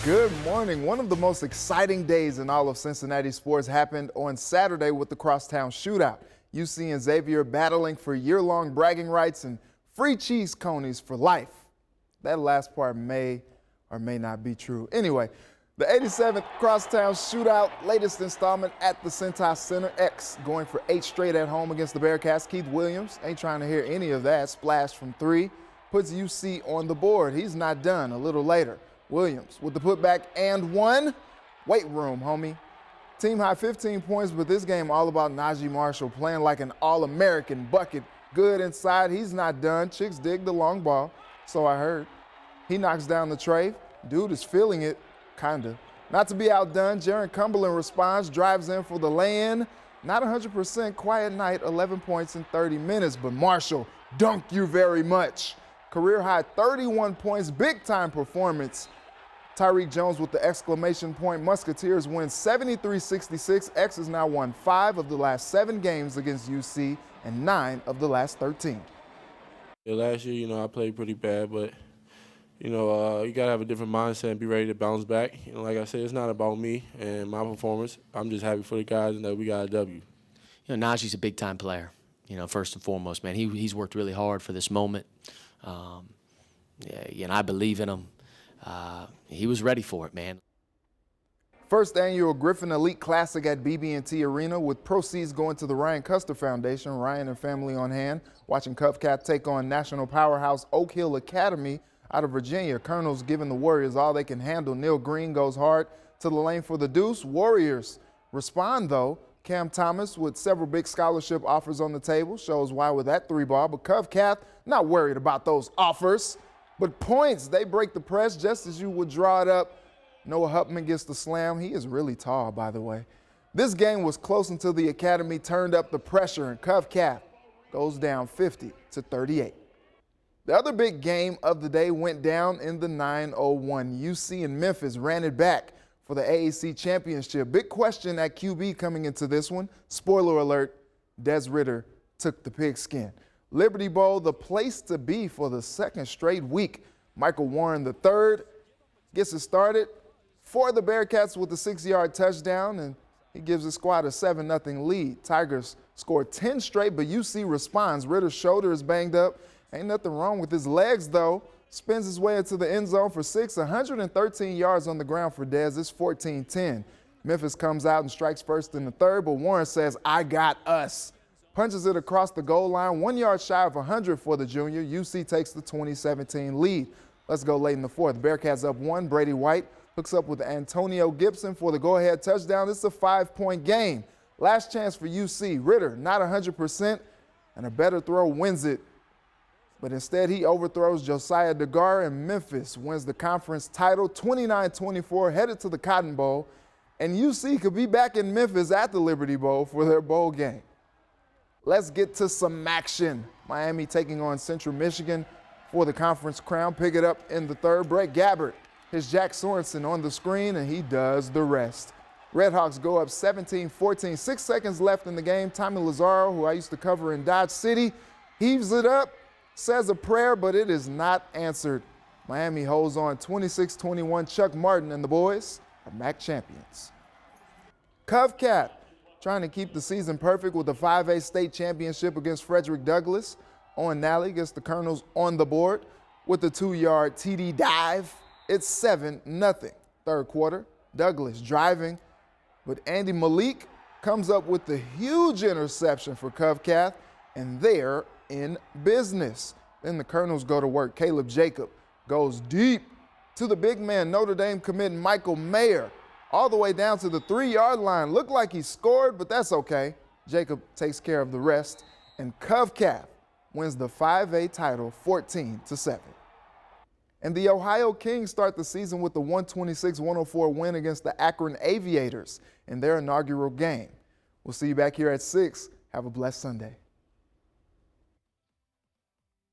Good morning. One of the most exciting days in all of Cincinnati sports happened on Saturday with the Crosstown Shootout. UC and Xavier battling for year-long bragging rights and free cheese conies for life. That last part may or may not be true. Anyway, the 87th Crosstown Shootout, latest installment at the Cintas Center. X going for 8 straight at home against the Bearcats. Keith Williams ain't trying to hear any of that. Splash from 3 puts UC on the board. He's not done. A little later, Williams with the putback and 1. Weight room, homie. Team high 15 points, but this game all about Najee Marshall playing like an All-American bucket. Good inside. He's not done. Chicks dig the long ball, so I heard. He knocks down the tray. Dude is feeling it, kinda. Not to be outdone, Jaron Cumberland responds, drives in for the lay-in. Not 100% quiet night, 11 points in 30 minutes, but Marshall, dunk you very much. Career high 31 points, big time performance. Tyreek Jones with the exclamation point. Musketeers win 73-66. X has now won 5 of the last 7 games against UC and 9 of the last 13. Yeah, last year, I played pretty bad, but, you got to have a different mindset and be ready to bounce back. Like I said, it's not about me and my performance. I'm just happy for the guys and that we got a W. Najee's a big-time player, first and foremost, man. He's worked really hard for this moment. And I believe in him. He was ready for it, man. First annual Griffin Elite Classic at BB&T Arena with proceeds going to the Ryan Custer Foundation. Ryan and family on hand. Watching Covcat take on national powerhouse Oak Hill Academy out of Virginia. Colonels giving the Warriors all they can handle. Neil Green goes hard to the lane for the deuce. Warriors respond, though. Cam Thomas with several big scholarship offers on the table shows why with that 3-ball. But Covcat not worried about those offers. But points, they break the press just as you would draw it up. Noah Hupman gets the slam. He is really tall, by the way. This game was close until the Academy turned up the pressure, and Covcat goes down 50-38. The other big game of the day went down in the 9:01. UC and Memphis ran it back for the AAC Championship. Big question at QB coming into this one. Spoiler alert, Des Ridder took the pigskin. Liberty Bowl, the place to be for the second straight week. Michael Warren III gets it started for the Bearcats with a 6-yard touchdown, and he gives his squad a 7-0 lead. Tigers scored 10 straight, but UC responds. Ritter's shoulder is banged up. Ain't nothing wrong with his legs, though. Spins his way into the end zone for 6, 113 yards on the ground for Dez. It's 14-10. Memphis comes out and strikes first in the third, but Warren says, I got us. Punches it across the goal line, 1 yard shy of 100 for the junior. UC takes the 2017 lead. Let's go late in the fourth. Bearcats up 1. Brady White hooks up with Antonio Gibson for the go-ahead touchdown. It's a 5-point game. Last chance for UC. Ridder not 100%, and a better throw wins it. But instead, he overthrows Josiah DeGar, and Memphis wins the conference title 29-24, headed to the Cotton Bowl. And UC could be back in Memphis at the Liberty Bowl for their bowl game. Let's get to some action. Miami taking on Central Michigan for the conference crown. Pick it up in the third. Brett Gabbert hits Jack Sorensen on the screen, and he does the rest. Redhawks go up 17-14. 6 seconds left in the game. Tommy Lazzaro, who I used to cover in Dodge City, heaves it up, says a prayer, but it is not answered. Miami holds on 26-21. Chuck Martin and the boys are MAC champions. Covcat trying to keep the season perfect with the 5A state championship against Frederick Douglass. Owen Nally gets the Colonels on the board with the 2-yard TD dive. It's 7-0. Third quarter, Douglass driving, but Andy Malik comes up with the huge interception for Covcat, and they're in business. Then the Colonels go to work. Caleb Jacob goes deep to the big man, Notre Dame commit Michael Mayer, all the way down to the 3-yard line. Looked like he scored, but that's okay. Jacob takes care of the rest, and Covcat wins the 5A title 14-7. And the Ohio Kings start the season with the 126-104 win against the Akron Aviators in their inaugural game. We'll see you back here at 6. Have a blessed Sunday.